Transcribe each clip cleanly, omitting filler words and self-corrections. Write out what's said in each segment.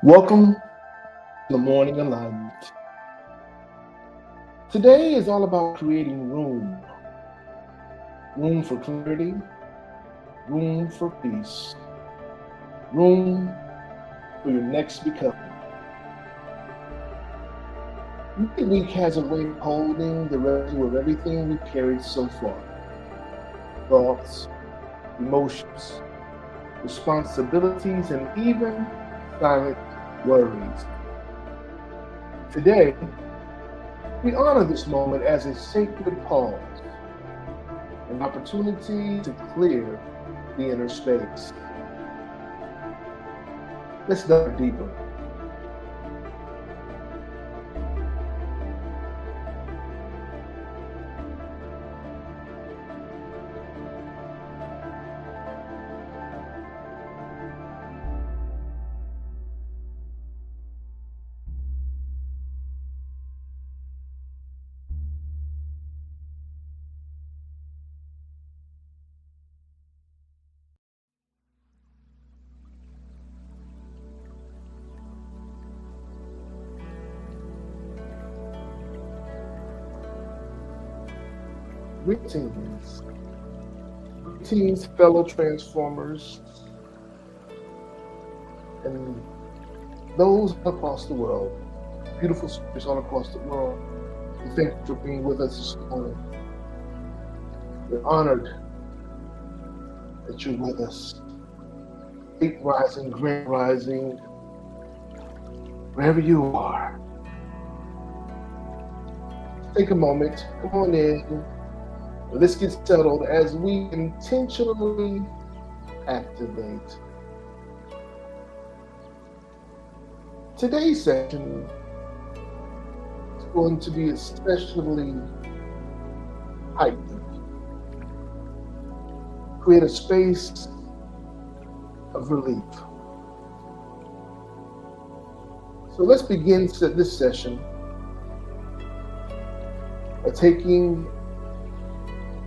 Welcome to the morning alignment. Today is all about creating room for clarity, room for peace, room for your next becoming. Midweek has a way of holding the residue of everything we've carried so far: thoughts, emotions, responsibilities, and even silent worries. Today, we honor this moment as a sacred pause, an opportunity to clear the inner space. Let's dive deeper. Greetings, greetings, fellow transformers, and those across the world, beautiful spirits all across the world. We thank you for being with us this morning. We're honored that you're with us. Deep rising, grand rising, wherever you are. Take a moment, come on in. Let's get settled as we intentionally activate. Today's session is going to be especially heightened. Create a space of relief. So let's begin this session by taking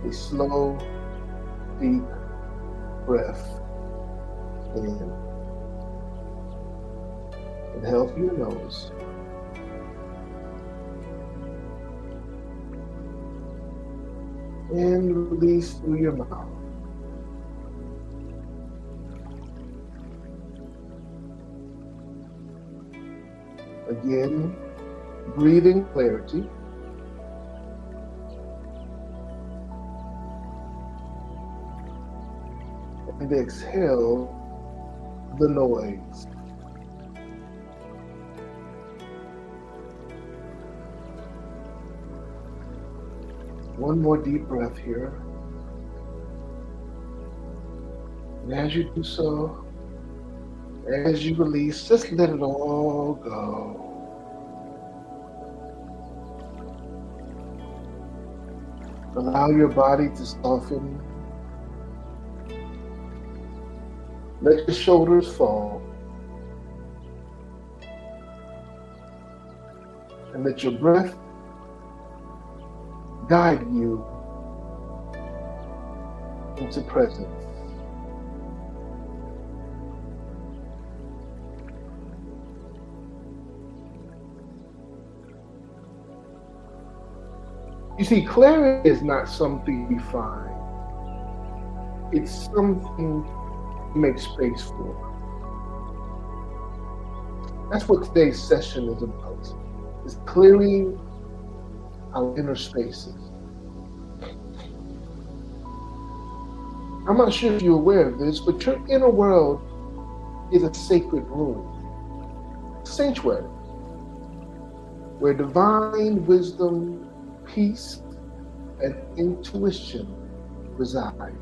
a slow, deep breath in. Inhale through your nose. And release through your mouth. Again, breathe in clarity. And exhale the noise. One more deep breath here. And as you do so, as you release, just let it all go. Allow your body to soften. Let your shoulders fall. And let your breath guide you into presence. You see, clarity is not something you find. It's something you make space for. That's what today's session is about. It's clearing our inner spaces. I'm not sure if you're aware of this, but your inner world is a sacred room, a sanctuary, where divine wisdom, peace, and intuition resides.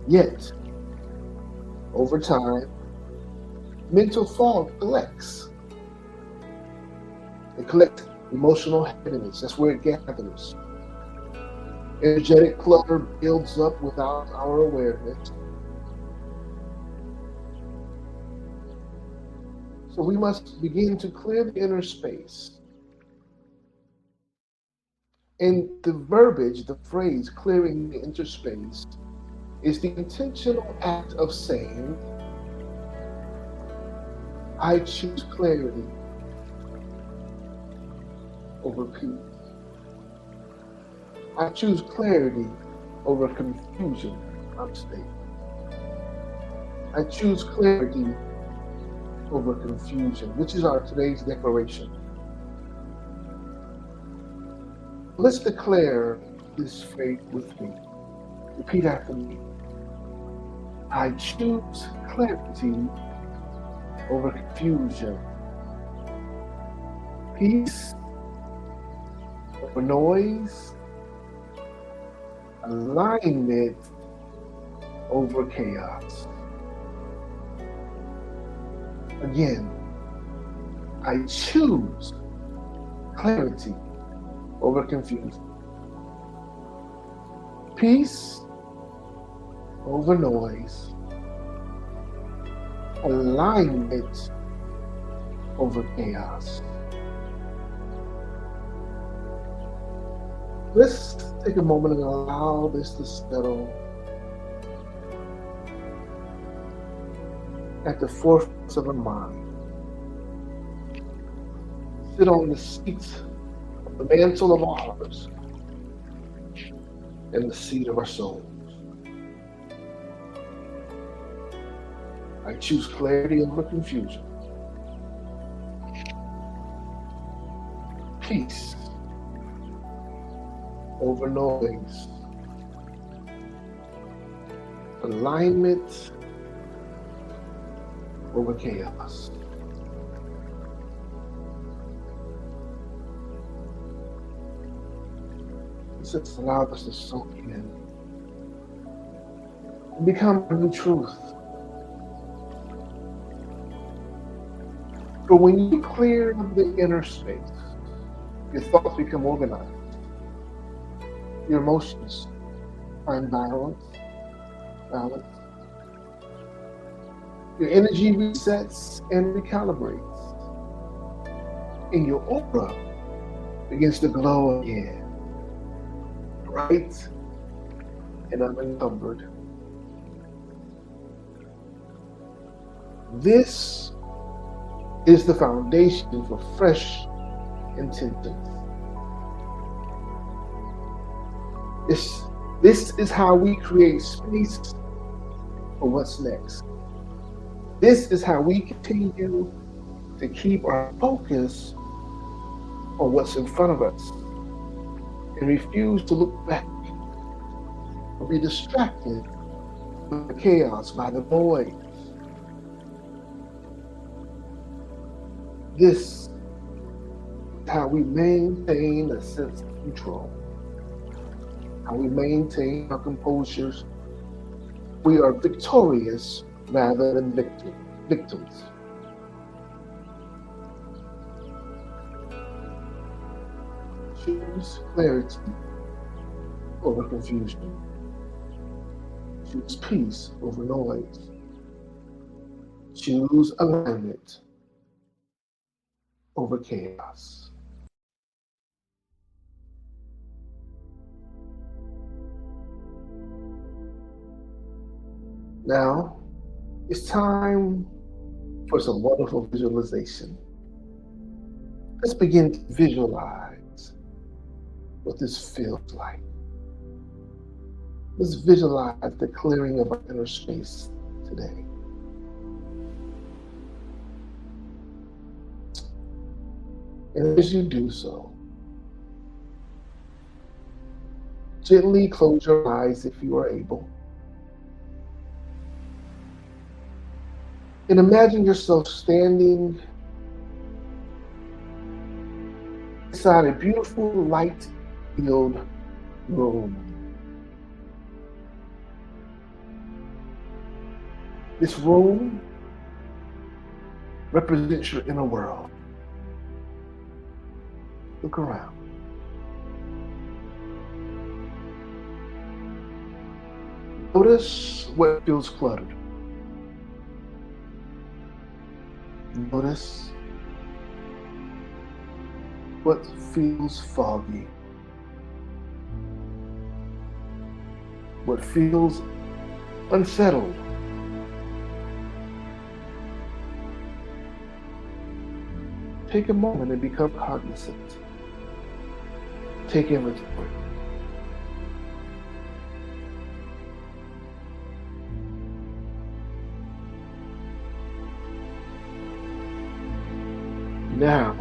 Yet, over time, mental fog collects. It collects emotional heaviness. That's where it gathers. Energetic clutter builds up without our awareness. So we must begin to clear the inner space. And the verbiage, the phrase, clearing the inner space, is the intentional act of saying, I choose clarity over peace. I choose clarity over confusion. I'm stating. I choose clarity over confusion, which is our today's declaration. Let's declare this faith with me. Repeat after me. I choose clarity over confusion, peace over noise, alignment over chaos. Again, I choose clarity over confusion, peace over noise, alignment over chaos. Let's take a moment and allow this to settle at the forefront of our mind. Sit on the seat of the mantle of our hearts and the seat of our souls. I choose clarity over confusion, peace over noise, alignment over chaos. Just allow us to soak in and become a new truth. But when you clear the inner space, your thoughts become organized. Your emotions find balance. Your energy resets and recalibrates. And your aura begins to glow again, bright and unencumbered. This is the foundation for fresh intentions. This is how we create space for what's next. This is how we continue to keep our focus on what's in front of us and refuse to look back or be distracted by the chaos, by the noise. This is how we maintain a sense of control, how we maintain our composures. We are victorious rather than victims. Choose clarity over confusion. Choose peace over noise. Choose alignment over chaos. Now, it's time for some wonderful visualization. Let's begin to visualize what this feels like. Let's visualize the clearing of our inner space today. And as you do so, gently close your eyes if you are able. And imagine yourself standing inside a beautiful light-filled room. This room represents your inner world. Look around. Notice what feels cluttered. Notice what feels foggy. What feels unsettled. Take a moment and become cognizant. Take inventory. Now,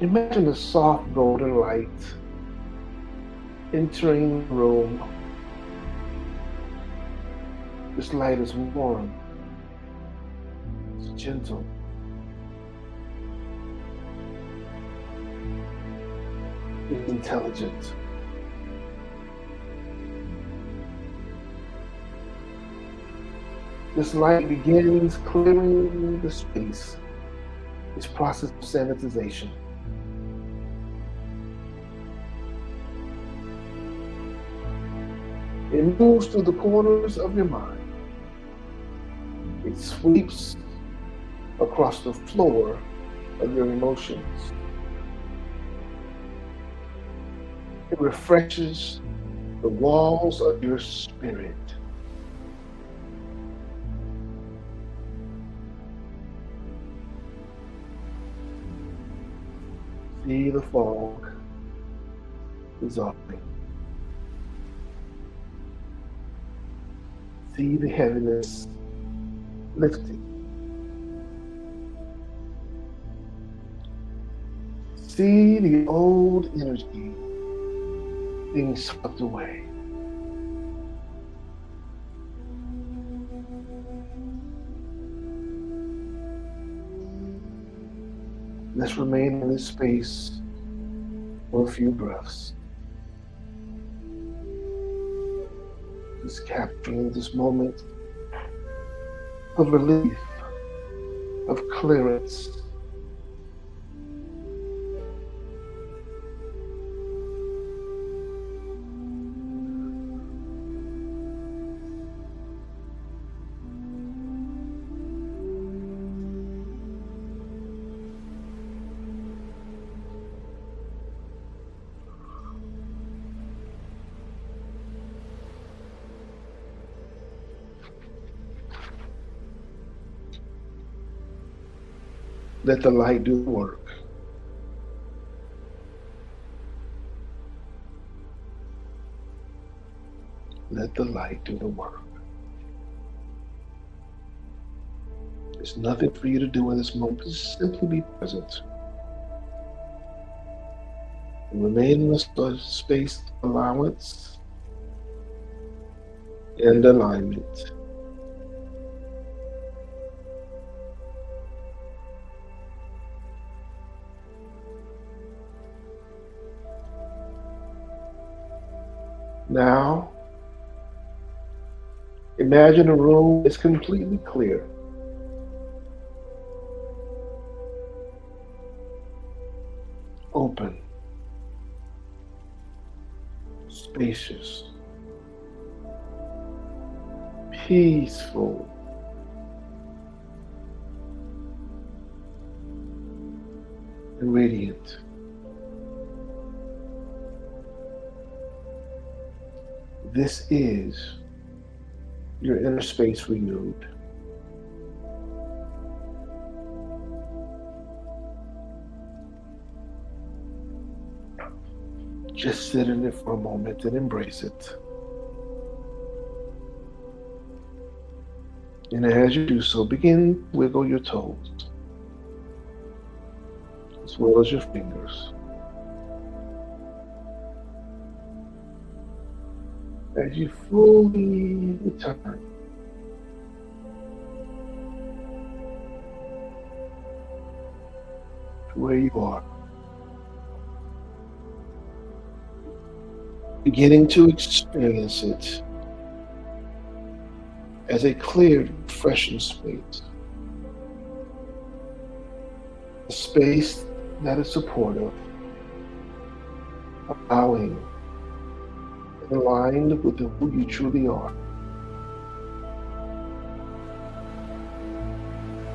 imagine a soft golden light entering the room. This light is warm, it's gentle, it's intelligent. This light begins clearing the space. It's process of sanitization. It moves through the corners of your mind. It sweeps across the floor of your emotions. It refreshes the walls of your spirit. See the fog dissolving. See the heaviness lifting. See the old energy being swept away. Let's remain in this space for a few breaths. Just capturing this moment of relief, of clearance. Let the light do the work. Let the light do the work. There's nothing for you to do in this moment. Just simply be present. And remain in the space of allowance and alignment. Now, imagine a room that's completely clear. Open, spacious, peaceful, and radiant. This is your inner space renewed. Just sit in it for a moment and embrace it. And as you do so, begin to wiggle your toes, as well as your fingers. As you fully return to where you are, beginning to experience it as a cleared, freshened space. A space that is supportive, allowing, and aligned with who you truly are.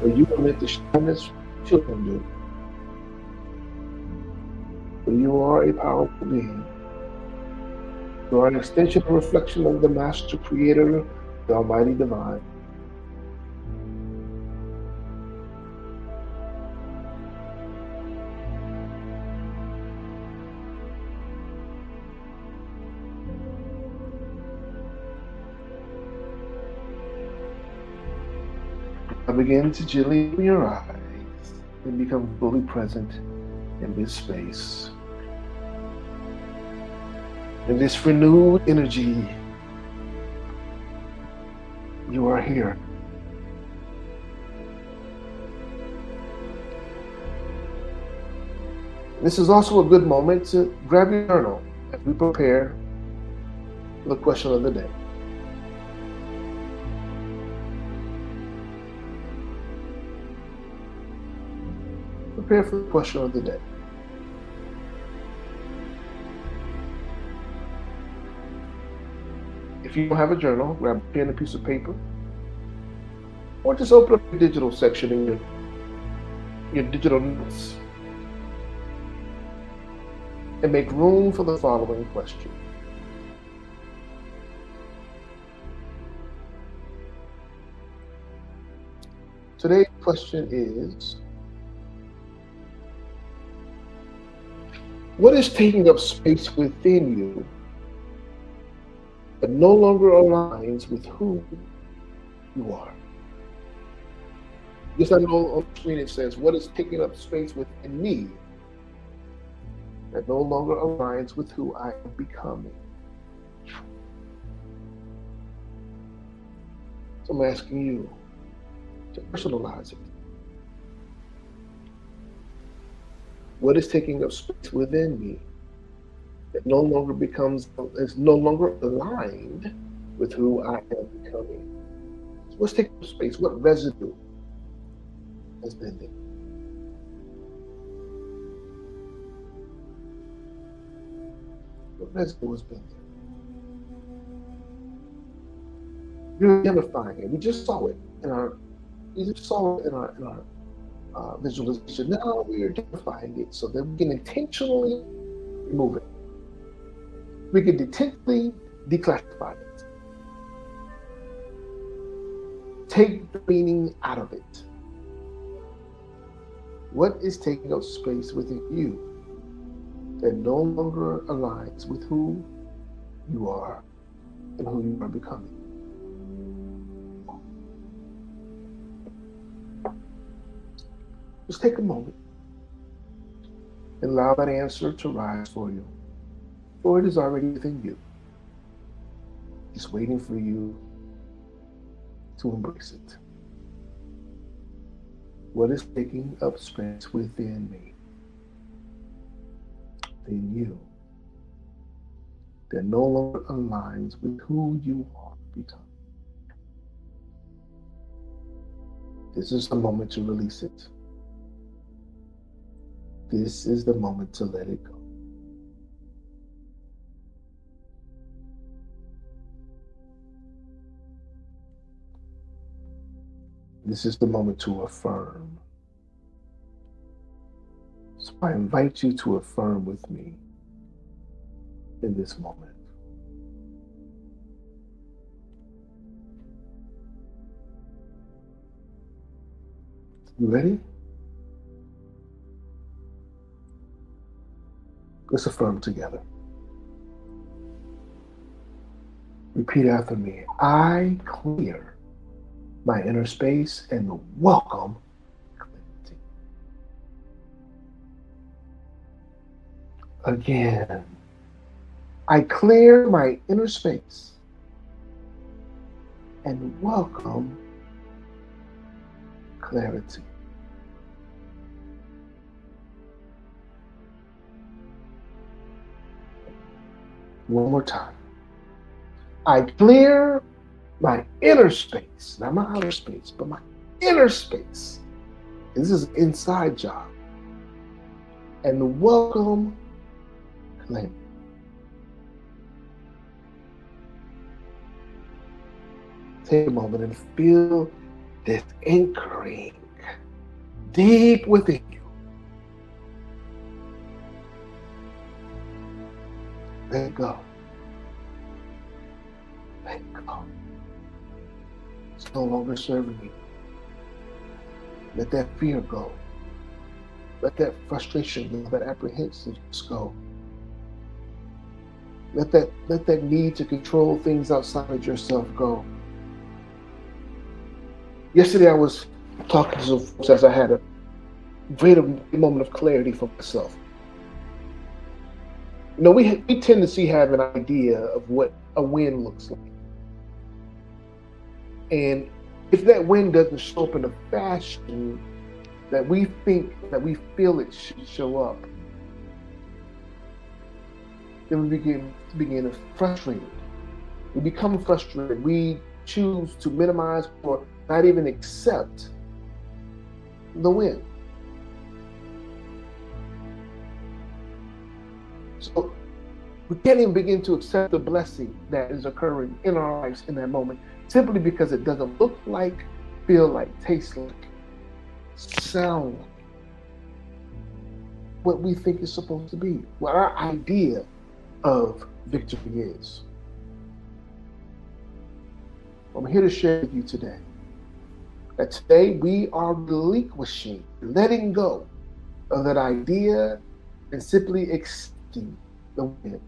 Where you are meant to shine as children do. Where you are a powerful being. You are an extension and reflection of the Master Creator, the Almighty Divine. begin to gently open your eyes and become fully present in this space. In this renewed energy, you are here. This is also a good moment to grab your journal as we prepare for the question of the day. Prepare for the question of the day. If you don't have a journal, grab a pen and a piece of paper, or just open up the digital section in your digital notes and make room for the following question. Today's question is, what is taking up space within you that no longer aligns with who you are? Yes, I know on the screen it says, what is taking up space within me that no longer aligns with who I am becoming? So I'm asking you to personalize it. What is taking up space within me that is no longer aligned with who I am becoming? So what's taking up space? What residue has been there? What residue has been there? You're identifying it. We just saw it in our visualization. Now we are identifying it so that we can intentionally remove it. We can intentionally declassify it. Take the meaning out of it. What is taking up space within you that no longer aligns with who you are and who you are becoming? Just take a moment and allow that answer to rise for you, for it is already within you. It's waiting for you to embrace it. What is taking up space within me, within you, that no longer aligns with who you are becoming? This is the moment to release it. This is the moment to let it go. This is the moment to affirm. So I invite you to affirm with me in this moment. You ready? Let's affirm together. Repeat after me. I clear my inner space and welcome clarity. Again. I clear my inner space and welcome clarity. One more time. I clear my inner space, not my outer space, but my inner space. This is an inside job. And welcome clarity. Take a moment and feel this anchoring deep within you. Let it go. Let it go. It's no longer serving you. Let that fear go. Let that frustration go, that apprehension just go. Let that need to control things outside of yourself go. Yesterday I was talking to some folks as I had a great moment of clarity for myself. We tend to see have an idea of what a win looks like, and if that win doesn't show up in a fashion that we think that we feel it should show up, then we begin to frustrated. We become frustrated. We choose to minimize or not even accept the win. So we can't even begin to accept the blessing that is occurring in our lives in that moment, simply because it doesn't look like, feel like, taste like, sound like what we think is supposed to be, what our idea of victory is. I'm here to share with you today that today we are relinquishing, letting go of that idea and simply accepting the win.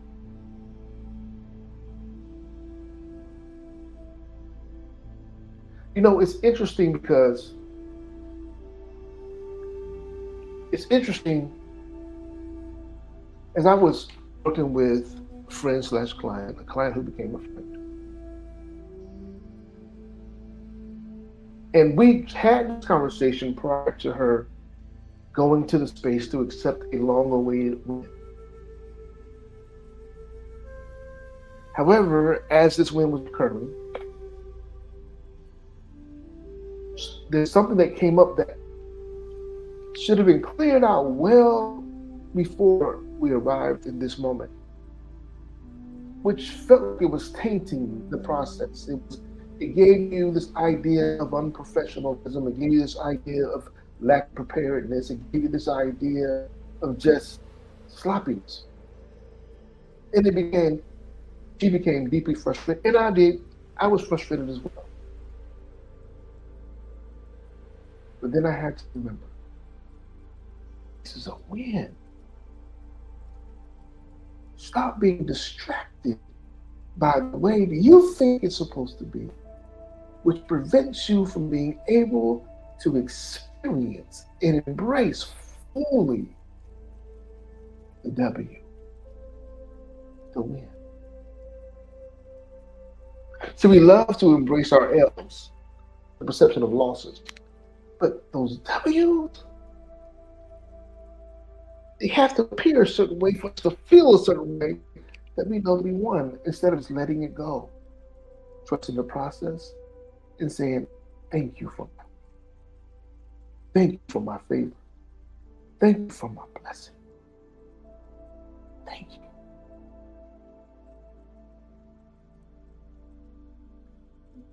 It's interesting because as I was working with a friend / client, a client who became a friend. And we had this conversation prior to her going to the space to accept a long-awaited win. However, as this win was occurring, there's something that came up that should have been cleared out well before we arrived in this moment, which felt like it was tainting the process. It gave you this idea of unprofessionalism. It gave you this idea of lack of preparedness. It gave you this idea of just sloppiness. And she became deeply frustrated. And I was frustrated as well. But then I had to remember, this is a win. Stop being distracted by the way that you think it's supposed to be, which prevents you from being able to experience and embrace fully the W, the win. So we love to embrace our L's, the perception of losses, but those W's, they have to appear a certain way for us to feel a certain way that we know we won, instead of just letting it go, trusting the process, and saying, thank you for my favor. Thank you for my blessing. Thank you.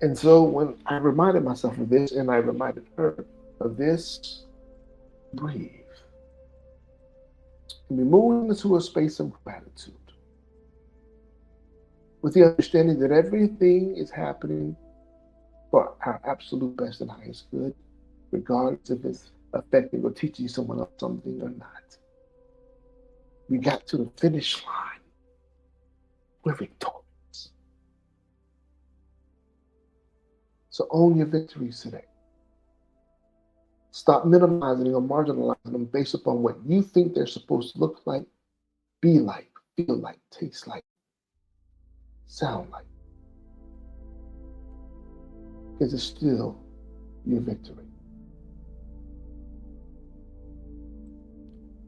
And so when I reminded myself of this, and I reminded her of this, breathe. And be moving into a space of gratitude, with the understanding that everything is happening for our absolute best and highest good, regardless if it's affecting or teaching someone else something or not. We got to the finish line. We're victorious. So own your victories today. Stop minimizing or marginalizing them based upon what you think they're supposed to look like, be like, feel like, taste like, sound like. Because it's still your victory.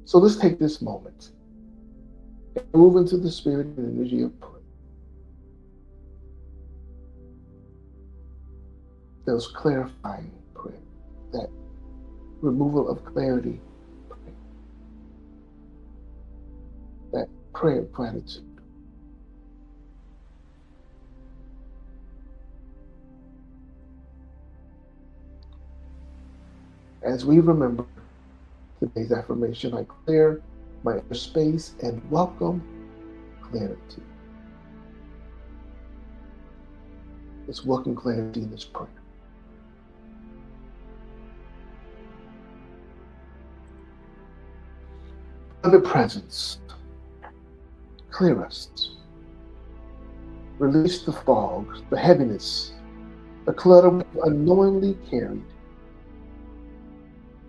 So let's take this moment and move into the spirit and energy of prayer. Those clarifying prayer, that removal of clarity prayer, that prayer of gratitude. As we remember today's affirmation, I clear my inner space and welcome clarity. Let's welcome clarity in this prayer. Beloved presence, clear us. Release the fog, the heaviness, the clutter we unknowingly carried.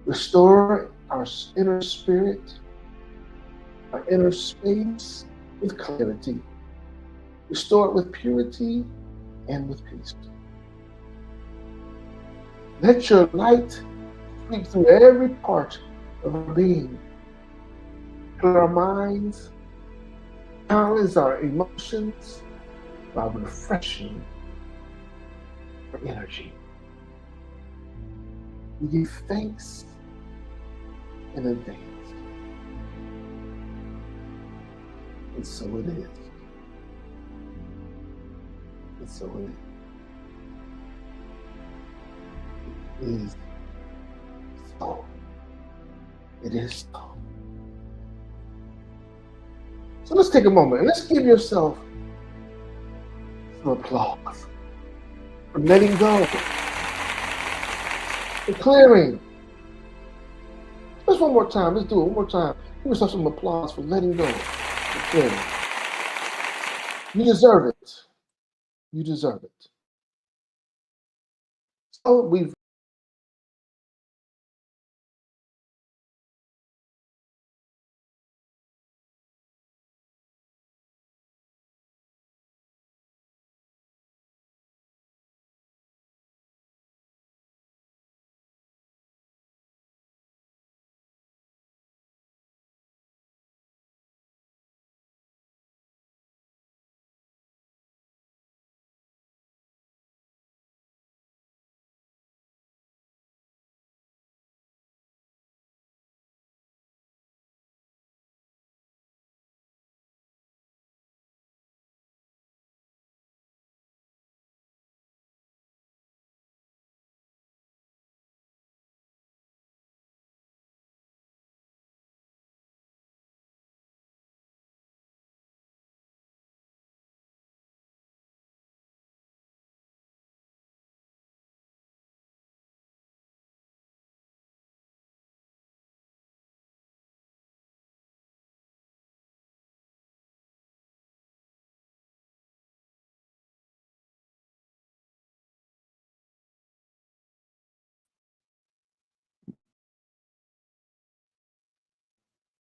Restore our inner spirit, our inner space with clarity. Restore it with purity and with peace. Let your light sweep through every part of our being, clear our minds, balance our emotions while refreshing our energy. We give thanks in advance. And so it is. And so it is. So. It is so. So let's take a moment and let's give yourself some applause for letting go, for clearing. Just one more time. Let's do it one more time. Give yourself some applause for letting go, for clearing. You deserve it. You deserve it. So we've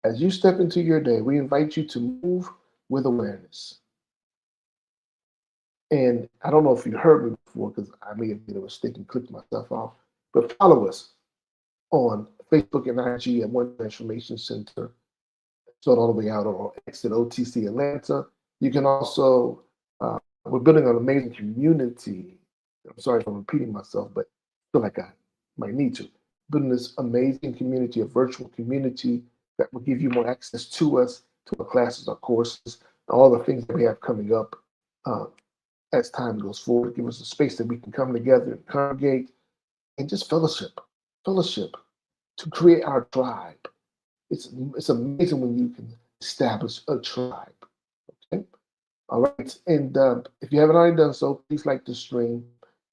as you step into your day, we invite you to move with awareness. And I don't know if you heard me before because I may have made a mistake and clicked myself off, but follow us on Facebook and IG at One Transformation Center. Sold all the way out on X at OTC Atlanta. You can also, we're building an amazing community. I'm sorry if I'm repeating myself, but I feel like I might need to. Building this amazing community, a virtual community that will give you more access to us, to our classes, our courses, all the things that we have coming up uh, as time goes forward. Give us a space that we can come together and congregate and just fellowship to create our tribe. It's amazing when you can establish a tribe. Okay, all right. And if you haven't already done so, please like the stream.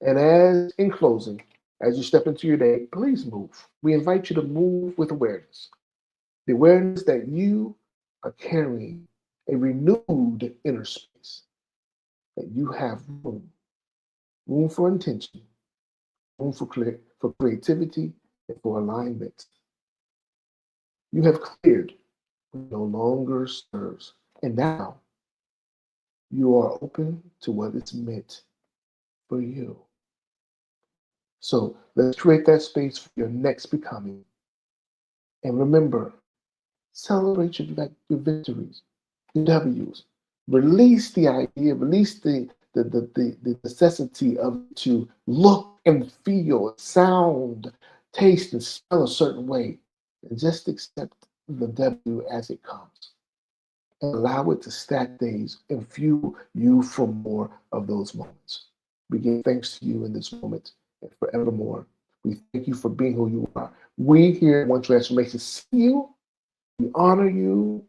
And as in closing, as you step into your day, please move. We invite you to move with awareness. The awareness that you are carrying a renewed inner space. That you have room for intention, room for creativity, and for alignment. You have cleared what no longer serves. And now you are open to what is meant for you. So let's create that space for your next becoming. And remember, celebrate your victories, your W's. Release the idea, release the necessity of to look and feel, sound, taste, and smell a certain way. And just accept the W as it comes. And allow it to stack days and fuel you for more of those moments. We give thanks to you in this moment and forevermore. We thank you for being who you are. We here at One Transformation see you, we honor you,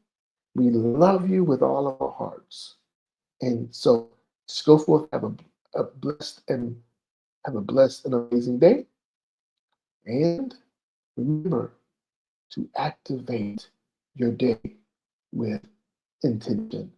we love you with all of our hearts. And so just go forth, a blessed and have a blessed and amazing day. And remember to activate your day with intention.